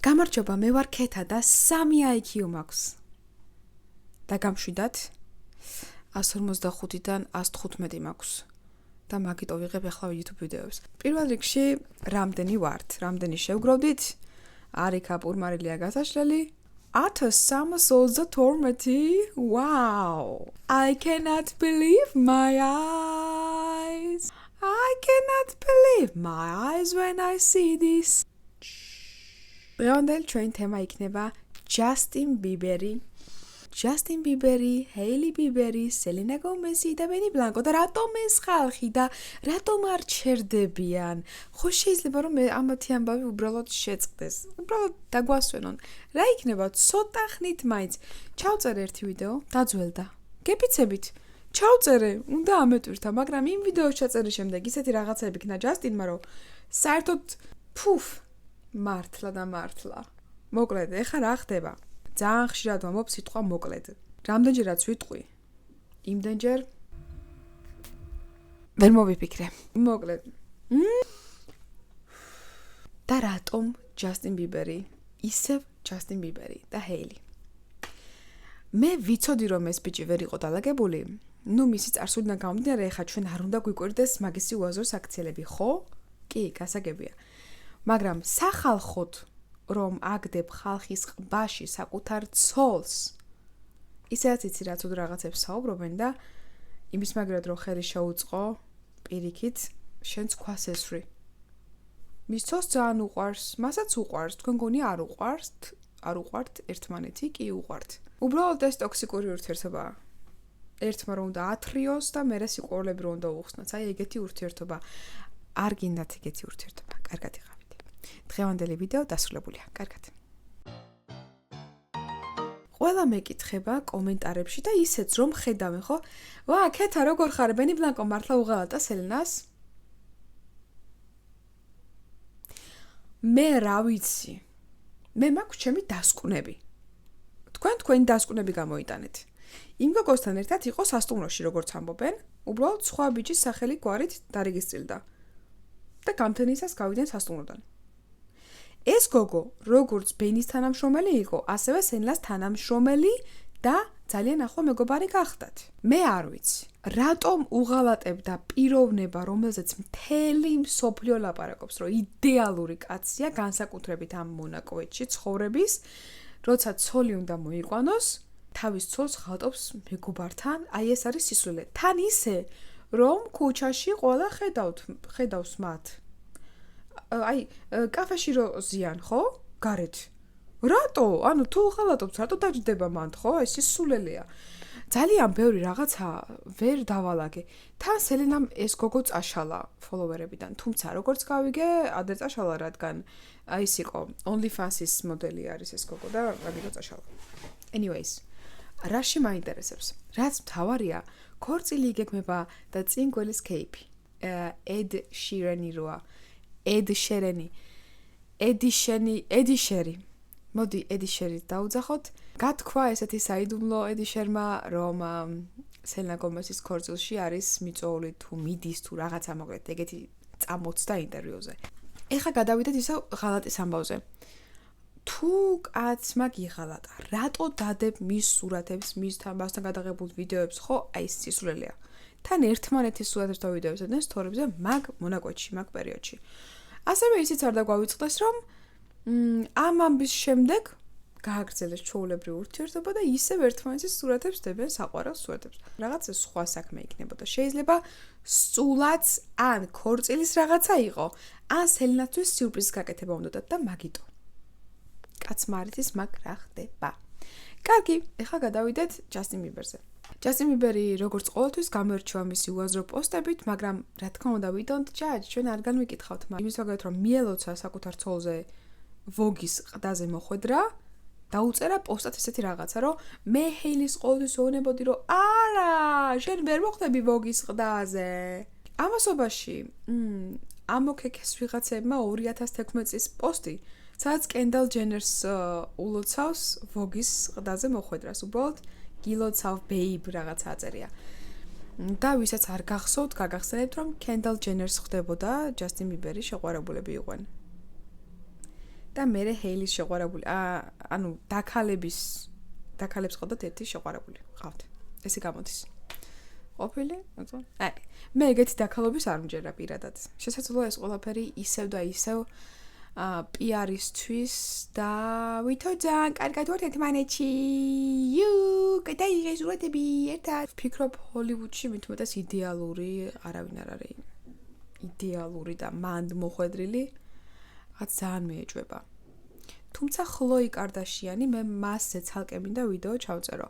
გამარჯობა, მე ვარ ქეთა და 3 IQ მაქვს. და გამშვიდად 155-დან 115 მაქვს. და მაგიტო ვიღებ ახლა YouTube ვიდეოს. პირველ რიგში რამდენი ვართ? რამდენი შევგროვდით? არიქა პურმარილია გასაშლელი. Ათო სამასოლზა 12. Wow! I cannot believe my eyes. I cannot believe my eyes when I see this. Დღევანდელი ჩვენ თემა იქნება Justin Bieber, Hailey Bieber, Selena Gomez და Benny Blanco და რატომ ეს ხალხი და რატომ არ ჩერდებიან? ხო შეიძლება რომ ამათი ამბავი უბრალოდ შეწყდეს. უბრალოდ დაგვასვენონ. რა იქნება ცოტა ხნით მაინც. ჩავწერე ერთი ვიდეო, დაძველდა. გეფიცებით. ჩავწერე, უნდა ამეტვირთა, მაგრამ იმ ვიდეოს ჩაწერის შემდეგ ისეთი რაღაცები იქნა Justin-მა, რომ საერთოდ მართლა. მოკლედ, ეხლა რა ხდება? ძალიან ხშირად ვამბობ სიტყვა მოკლედ. რამდენჯერაც ვიტყვი, იმდენჯერ ვერ მოვიფიქრე. მოკლედ. და რატომ Justin Bieber? ისევ Justin Bieber და Hailey. მე ვიცოდი რომ ეს ბიჭი ვერ იყო დალაგებული. მისი წარსულიდან გამომდინარე, ეხლა ჩვენ არ უნდა გვიკვირდეს მაგისი უაზროს აქციელები, ხო? კი, გასაგებია. მაგრამ სახალხოდ რომ აგდებ ხალხის ყბაში საკუთარ ცოლს. ისედაც იცი რა თუდ რაღაცებს საუბრობენ და იმის მაგრად რომ ხელი შეუწყო პირიქით, შენც ქვას ესვრი. მის ცოლს ძალიან უყვარს, მასაც უყვარს, თქვენ გონი არ უყვართ ერთმანეთი, კი უყვართ. უბრალოდ ეს ტოქსიკური ურთიერთობაა. ერთმა რომ უნდა ათრიოს და მერე სიყვარულები რომ უნდა უხსნათ. აი ეგეთი ურთიერთობა. არ გინდათ ეგეთი ურთიერთობა. კარგად იყავით. დღევანდელი ვიდეო დასრულებულია. კარგად. ყველა მეკითხება კომენტარებში და ისეც რომ ხედავენ, ხო? ვა, ქეთა როგორ ხარ? Benny Blanco მართლა უღალატა Selenas? მე რა ვიცი. მე მაქვს ჩემი დასკვნები. თქვენი დასკვნები გამოიტანეთ. იმ გოგოსთან ერთად იყო სასტუმროში, როგორც ამბობენ, უბრალოდ სხვა ბიჭის სახელი გვარით დარეგისტრირდა. და გამთენისას გავიდნენ სასტუმროდან. ეს გოგო, როგორც Benny-ის თანამშრომელი იყო, ასევე Selenas თანამშრომელი და ძალიან ახლო მეგობარი გახდათ. მე არ ვიცი, რატომ უღალატებდა პიროვნება, რომელზეც მთელი მსოფლიო ლაპარაკობს, რომ იდეალური კაცია, განსაკუთრებით ამ მონაკოეთში ცხოვრების, როცა ცოლი უნდა მოიყვანოს, თავის ცოლს ღალატობს მეგობართან, აი ეს არის სისულელე. თან ისე, რომ ქუჩაში ყველა ხედავს მათ. აი, კაფეში რო ზიან, ხო? გარეთ. რატო? ანუ თუ ღალატობს, რატო დაჯდება მან, ხო? ეს სულელეა. ძალიან ბევრი რაღაცა ვერ დავალაგე. თან Selena-მ ეს გოგო წაშალა ფოლოვერებიდან, თუმცა როგორც გავიგე, ადრე წაშალა, რადგან აი ეს იყო OnlyFans-ის მოდელი არის ეს გოგო და მაგიტო წაშალა. Anyways, რაში მაინტერესებს? რაც მთავარია, ქორწილი იგეგმება და წინ გველის кейფი. Ed Sheeran. მოდი Ed Sheeran დაუძახოთ. გათქვა ესეთი საიდუმლო Ed Sheeran-მა, რომ Selena Gomez-ის ქორწილში არის მიწოული თუ მიდის თუ რაღაცა მოკლედ ეგეთი წამოწდა ინტერვიუზე. ეხლა გადავიდეთ ისევ ღალატის ამბავზე. თუ კაცმა გიღალატა, რატო დადებ მის სურათებს, მასთან გადაღებულ ვიდეოებს, ხო? აი ეს სისულელეა. თან ერთმანეთის სურათებს და ვიდეოებს ედენ სტორებზე მაგ მონაკოეთში, მაგ პერიოდში. ასევე ისიც არ დაგვავიწყდეს, რომ ამ ამბის შემდეგ გააგრძელეს ჩვეულებრივი ურთიერთობა და ისევ ერთმანეთის სურათებს დებენ საყვარელ სურათებს. რაღაცა სხვა საქმე იქნებოდა. შეიძლება სულაც ან ქორწილის რაღაცა იყო, ან Selena-თვის სიურპრიზის გაკეთება უნდათ და მაგიტო. კაცმა არ იცის მაგ რა ხდება. კარგი, ეხლა გადავიდეთ Justin Bieber-ზე. Justin Bieber-ი როგორც ყოველთვის გამოირჩევა მისი უაზრო პოსტებით, მაგრამ რა თქმა უნდა, we don't judge, ჩვენ არ განვიკითხავთ, იმის მაგალითად რომ მიელოცა საკუთარ ცოლზე Vogue-ის ყდაზე მოხვედრა, დაუწერა პოსტად ესეთი რაღაცა, რომ მე Hailey-ს ყოველთვის ვეუბნებოდი, რომ არა, შენ ვერ მოხვდები Vogue-ის ყდაზე. ამასობაში, ამოქეკეს ვიღაცებმა 2016 წლის პოსტი, სადაც Kendall Jenner-ს ულოცავს Vogue-ის ყდაზე მოხვედრას, უბრალოდ გილოცავ babe რაღაცა აწერია. და ვისაც არ გახსოვთ, გაგახსენებთ, რომ Kendall Jenner-ს ხდებოდა Justin Bieber-ის შეყვარებულები იყვნენ. და მე ჰეილის შეყვარებული. ანუ დაქალებს ყავდათ ერთი შეყვარებული. ყავთ. ესე გამოდის. ყოფილი? აი, მე ეგეთი დაქალობის არ მჯერა პირადად. შესაძლოა ეს ყველაფერი ისევ და ისევ PR-ისთვის და ვითო ძალიან კარგად ვართ ერთმანეთში. გადაიღეს სურათები ერთად. ვფიქრობ ჰოლივუდში მით უმეტეს იდეალური არავინ არ არის. იდეალური და მანდ მოხვედრილი რაც ძალიან მეეჭვება. თუმცა ხლოი კარდაშიანი მე მასზე ცალკე მინდა ვიდეო ჩავწერო.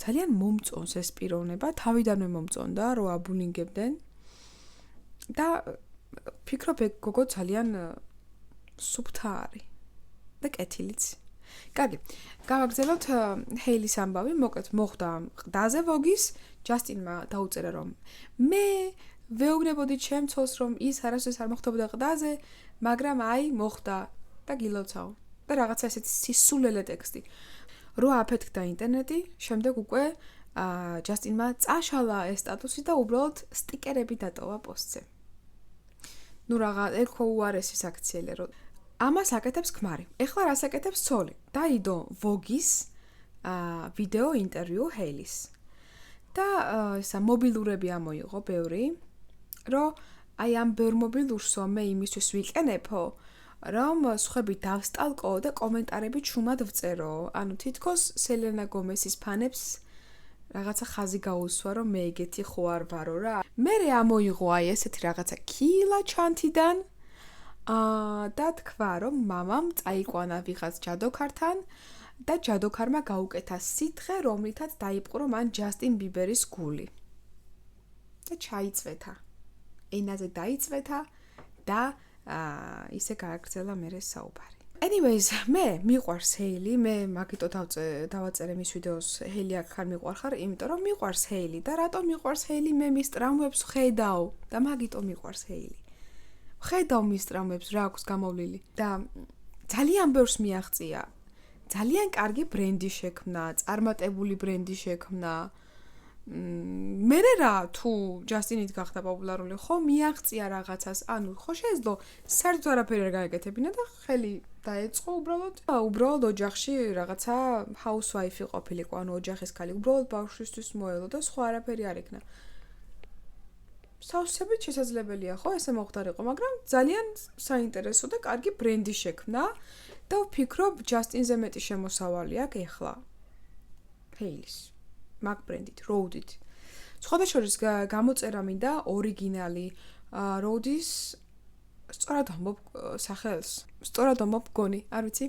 ძალიან მომწონს ეს პიროვნება, თავიდანვე მომწონდა, რომ აბულინგებდნენ. და ფიქრობ ეგ გოგო ძალიან სუფთა არის და კეთილიც. კარგი, გავაგრძელოთ ჰეილის ამბავი, მოკლედ მოხდა ყდაზე ვოგის, ჯასტინმა დაუწერა რომ მე ვეუბნებოდი ჩემ ცოლს რომ ის არასდროს არ მოხდებოდა ყდაზე, მაგრამ აი მოხდა და გილოცავ. და რაღაცა ესეთი სისულელე ტექსტი. რო აფეთქდა ინტერნეტი, შემდეგ უკვე ჯასტინმა წაშალა ეს სტატუსი და უბრალოდ სტიკერები დატოვა პოსტზე. ნუ რაღა ეკო უარესის აქციელე რო ამას აკეთებს ქმარი. ეხლა რას აკეთებს ცოლი? დაიდო ვოგის ვიდეო ინტერვიუ ჰეილის. და ესა მობილურები ამოიღო ბევრი, რომ აი ამ ბევრ მობილურსო მე იმისთვის ვიყენებო, რომ სხვები დავსტალკო და კომენტარები ჩუმად ვწერო. ანუ თითქოს სელენა გომესის ფანებს რაღაცა ხაზი გაუსვა, რომ მე ეგეთი ხო არ ვარო რა. მერე ამოიღო აი ესეთი რაღაცა კილა ჩანთიდან და თქვა, რომ მამამ წაიყვანა ვიღაც ჯადოქართან და ჯადოქარმა გაუკეთა სითხე, რომლითაც დაიპყრო მან ჯასტინ ბიბერის გული. და ჩაიწვეთა. ენაზე დაიწვეთა და ისე გააგრძელა მერე საუბარი. Anyways, მე მიყვარს ჰეილი, მე მაგიტო დავაწერე მის ვიდეოს ჰეილი აქ არ მიყვარხარ, იმიტომ რომ მიყვარს ჰეილი და რატომ მიყვარს ჰეილი, მე მის ტრამვებს ხედავ და მაგიტო მიყვარს ჰეილი. ხედავ მის ტრამვებს რა აქვს გამოვლილი და ძალიან ბევრს მიაღწია. ძალიან კარგი ბრენდი შექმნა, წარმატებული ბრენდი შექმნა. მერე რა თუ ჯასტინით გახდა პოპულარული, ხო მიაღწია რაღაცას, ანუ ხო შეეძლო საერთოდ არაფერი არ გაეკეთებინა და ხელი დაეწყო უბრალოდ ოჯახში რაღაცა ჰაუსვაიფი ყოფილიყო, ანუ ოჯახის ქალი, უბრალოდ ბავშვისთვის მოელო და სხვა არაფერი არ ეკნა. სავსებით შესაძლებელია, ხო, ესე მოხდარიყო, მაგრამ ძალიან საინტერესო და კარგი ბრენდი შექმნა და ვფიქრობ ჯასტინზე მეტი შემოსავალი აქვს ეხლა ჰეილის. მაგ ბრენდით, როუდით. სხვადასხვა გამოწერა მინდა ორიგინალი როუდის სწორად ამბობ სახელს. სწორად ამბობ გონი, არ ვიცი.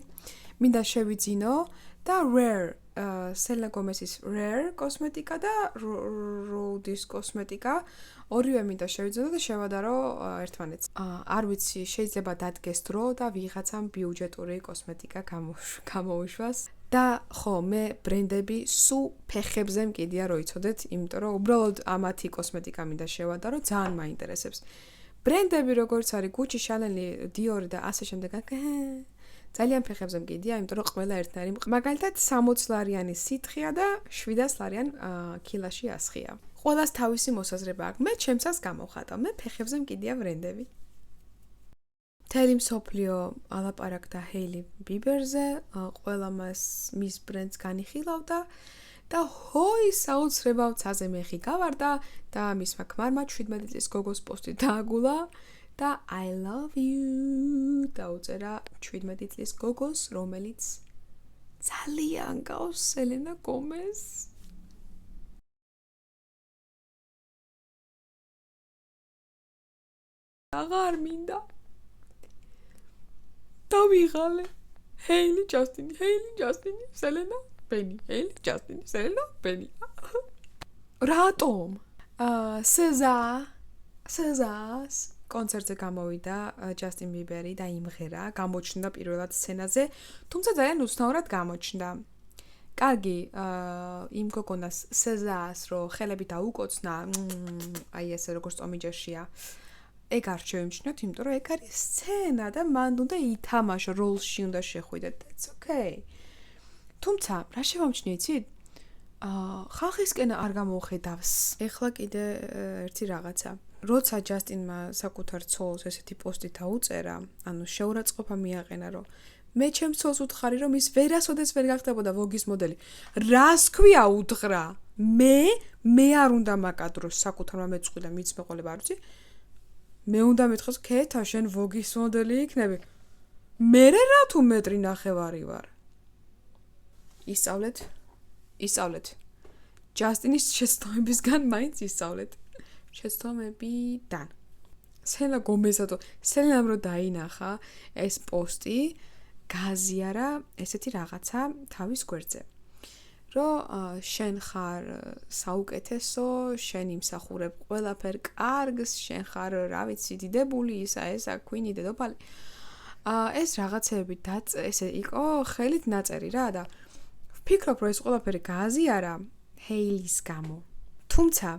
მინდა შევიძინო და Rare სელენა გომესის Rare კოსმეტიკა და როუდის კოსმეტიკა ორივე მინდა შევიძინო და შევადარო ერთმანეთს. არ ვიცი, შეიძლება დადგეს დრო და ვიღაცამ ბიუჯეტური კოსმეტიკა გამოუშვას. და ხო, მე ბრენდები სულ ფეხებზე მკიდია რო იცოდეთ, იმიტომ რომ უბრალოდ ამათი კოსმეტიკა მინდა შევადარო, ძალიან მაინტერესებს. ბრენდები როგორც არის Gucci, Chanel, Dior და ასე შემდეგ, ძალიან ფეხებზე მკიდია, იმიტომ რომ ყველა ერთნაირი. მაგალითად 60 ლარიანი სითხეა და 700 ლარიან კილაში ასხია. ყველას თავისი მოსაზრება აქვს. მე ჩემსაც გამოვხატავ, მე ფეხებზე მკიდია ბრენდები. თელი მსოფლიო ალაპარაკდა ჰეილი ბიბერზე, ყველა მის ბრენდს განიხილავდა და ჰოი საოცრებავ ცაზე მეხი გავარდა და მისმა ქმარმა 17 წლის გოგოს პოსტი დააგულა და I love you დაუწერა 17 წლის გოგოს, რომელიც ძალიან გავს სელენა გომეს. აღარ მინდა დავიღალე ჰეილი ჯასტინი, სელენა, ბენი, ჰეილი ჯასტინი, სელენა, ბენი. რატომ? სეზას კონცერტზე გამოვიდა ჯასტინ ბიბერი და იმღერა, გამოჩნდა პირველად სცენაზე, თუმცა ძალიან უცნაურად გამოჩნდა. კარგი, იმ გოგონას სეზას რო ხელები დაუკოცნა, აი ესე როგორც ტომიჯერშია. ეგ არ შევიმჩნევთ, იმიტომ რომ ეგ არის სცენა და მან უნდა ითამაშო, როლში უნდა შეხვიდეთ. That's okay. თუმცა, რა შევამჩნიე, იცით? ხალხისკენ არ გამოუხედავს. ეხლა კიდე ერთი რაღაცა. როცა ჯასტინმა საკუთარ ცოლს ესეთი პოსტი დაუწერა, ანუ შეურაცხყოფა მიაყენა, რომ მე ჩემს ცოლს უთხარი, რომ ის ვერასოდეს ვერ გახდებოდა ვოგის მოდელი. რას ქვია უდღრა? მე არ უნდა მაკადროს საკუთარმა მეწყვილა მიც მეყოლება არ ვიცი. მე უნდა მეთქოს ქეთა შენ ვოგის მოდელი იქნები. მე რა თუ მეტრი ნახევარი ვარ. ისწავლეთ. ჯასტინის შეცდომებისგან მაინც ისწავლეთ. შეცდომებიდან. სელა გომეზადო, სელამ რო დაინახა ეს პოსტი, გაზიარა ესეთი რაღაცა თავის გვერდზე. რომ შენ ხარ საუკეთესო, შენ იმსახურებ ყველაფერ კარგს, შენ ხარ, რა ვიცი, დიდებული, ესა, ქვინი, დედოფალი. ეს რაღაცეები ესე იყო ხელით ნაწერი რა და ვფიქრობ, რომ ეს ყველაფერი გააზიარა ჰეილის გამო. თუმცა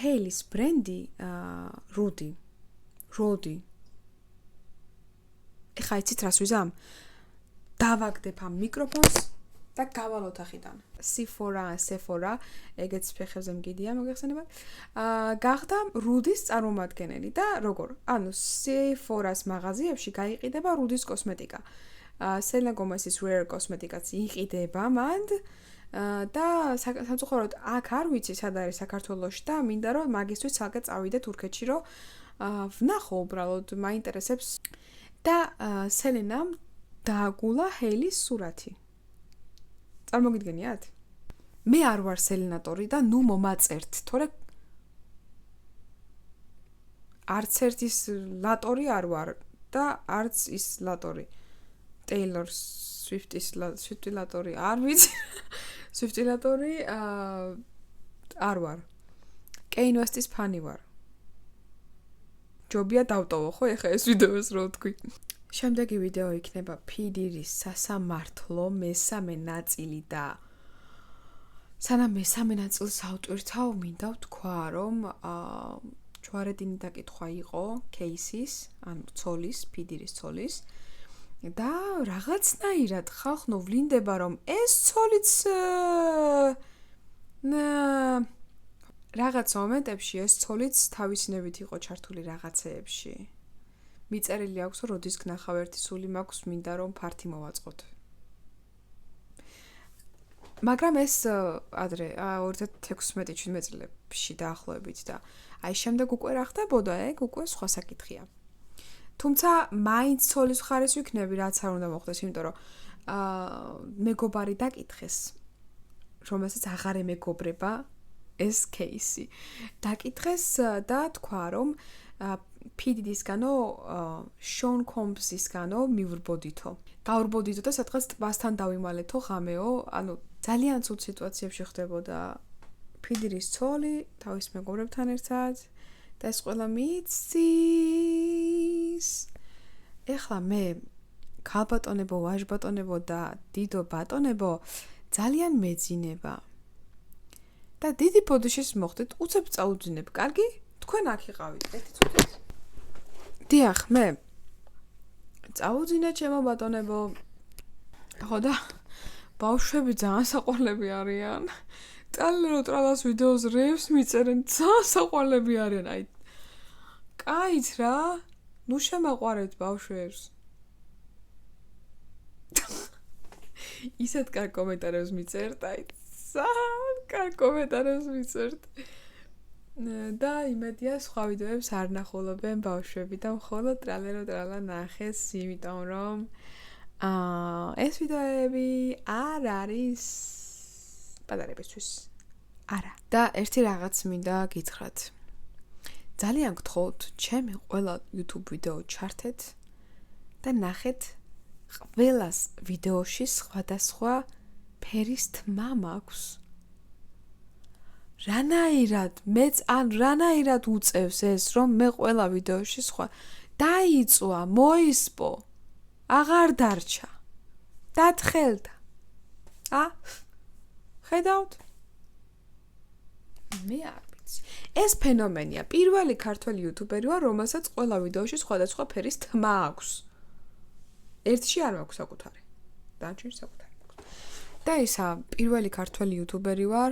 ჰეილის ბრენდი როდი. ეხა იცით რას ვიზამ? დავაგდებ ამ მიკროფონს და გავალოთ ახიდან. Sephora, ეგეც ფეხებზე მგიდია, მოგეხსენება? გახდა რუდის წარმომადგენელი და როგორ? ანუ Sephora-ს მაღაზიებში გაიყიდება რუდის კოსმეტიკა. Selena Gomez-ის Rare კოსმეტიკაც იყიდება მანდ და სამწუხაროდ აქ არ ვიცი სად არის საქართველოში და მინდა რომ მაგისთვის ცალკე წავიდე თურქეთში რომ ვნახო უბრალოდ მაინტერესებს და სელენამ დააგულა ჰეილის სურათი. წარმოგიდგენიათ? მე არ ვარ სელენატორი და ნუ მომაწერთ, თორე არც ერთის ლატორი არ ვარ და არც ის ლატორი. Taylor Swift-ის ლატორი არ ვიცი. Swift-ის ლატორი არ ვარ. Kanye West-ის ფანი ვარ. ჯობია დავტოვო ხო ეხა ეს ვიდეოს რო თქვი. შემდეგი ვიდეო იქნება ფიდირის სასამართლო მესამე ნაწილი და სანამ მესამე ნაწილს ავტვირთავ, მინდა ვთქვა, რომ ჯვარედინი დაკითხვა იყო კეისის, ანუ ცოლის, ფიდირის ცოლის და რაღაცნაირად ხალხო ვლინდება, რომ ეს ცოლიც რაღაც მომენტებში ეს ცოლიც თავისნებით იყო ჩართული რაღაცეებში. მიწერილი აქვს, რომ როდის გნახავ ერთი სული მაქვს, მინდა რომ ფართი მოვაწყოთ. მაგრამ ეს ადრე 2016-17 წლებში დაახლოებით და აი შემდეგ უკვე რა ხდებოდა, ეგ უკვე სხვა საკითხია. თუმცა მაინც ცოლის მხარეს ვიქნები, რაც არ უნდა მოხდეს, იმიტომ რომ მეგობარი დაკითხეს, რომელსაც აღარ ემეგობრება ეს кейსი. დაკითხეს და თქვა, რომ ფიდიდისგანო შონ კომბსისგანო მივრბოდითო. გავრბოდითო და სადღაც ტბასთან დავიმალეთო ღამეო, ანუ ძალიან ცუდ სიტუაციებში ხდებოდა ფიდირის ცოლი თავის მეგობრებთან ერთად და ეს ყველა მიცის. ეხლა მე ქალბატონებო, ვაჟბატონებო და დიდო ბატონებო ძალიან მეძინება. და დიდი ბოდიშის მოხდეთ, უცებ წაუძინებ, კარგი? თქვენ აქ იყავით, ერთი წუთით. დიახ, მე წაუძინე ჩემო ბატონებო. ხო და ბავშვები ძალიან საყვარლები არიან. ტალერო ტრალას ვიდეოს რეებს მიწერენ, ძალიან საყვარლები არიან, აი. კაით რა, ნუ შემაყვარეთ ბავშვებს. ისეთ კარგ კომენტარებს მიწერთ, აი. ძალიან კარგ კომენტარებს მიწერთ. და იმედია სხვა ვიდეოებს არ ნახულობენ ბავშვები და მხოლოდ ტრალერო ტრალა ნახეს, იმიტომ რომ ეს ვიდეოები არ არის პატარებისთვის. არა. და ერთი რაღაც მინდა გითხრათ. ძალიან გთხოვთ, ჩემი ყველა YouTube ვიდეო ჩართეთ და ნახეთ ყველას ვიდეოში სხვადასხვა ფერის თმა მაქვს. რანაირად უწევს ეს, რომ მე ყველა ვიდეოში სხვა დაიწვა, მოისპო, აღარ დარჩა. დათხელდა. ხედავთ? მე არ ვიცი. ეს ფენომენია. პირველი ქართველი იუთუბერი ვარ, რომელსაც ყველა ვიდეოში სხვადასხვა ფერის თმა აქვს. ერთში არ მაქვს საკუთარი. დანარჩენში საკუთარი მაქვს. და ისა პირველი ქართველი იუთუბერი ვარ,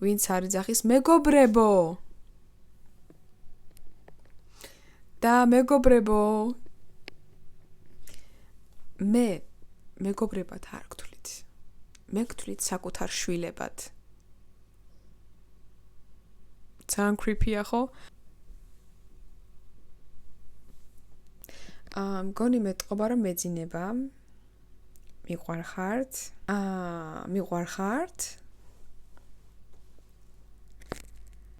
ვინც არ იძახის მეგობრებო. და მეგობრებო მე მეგობრებად არ გთვლით. მე გთვლით საკუთარ შვილებად. ძალიან creepy-ა ხო? მგონი მეტყობა რომ მეძინება. მიყვარხართ.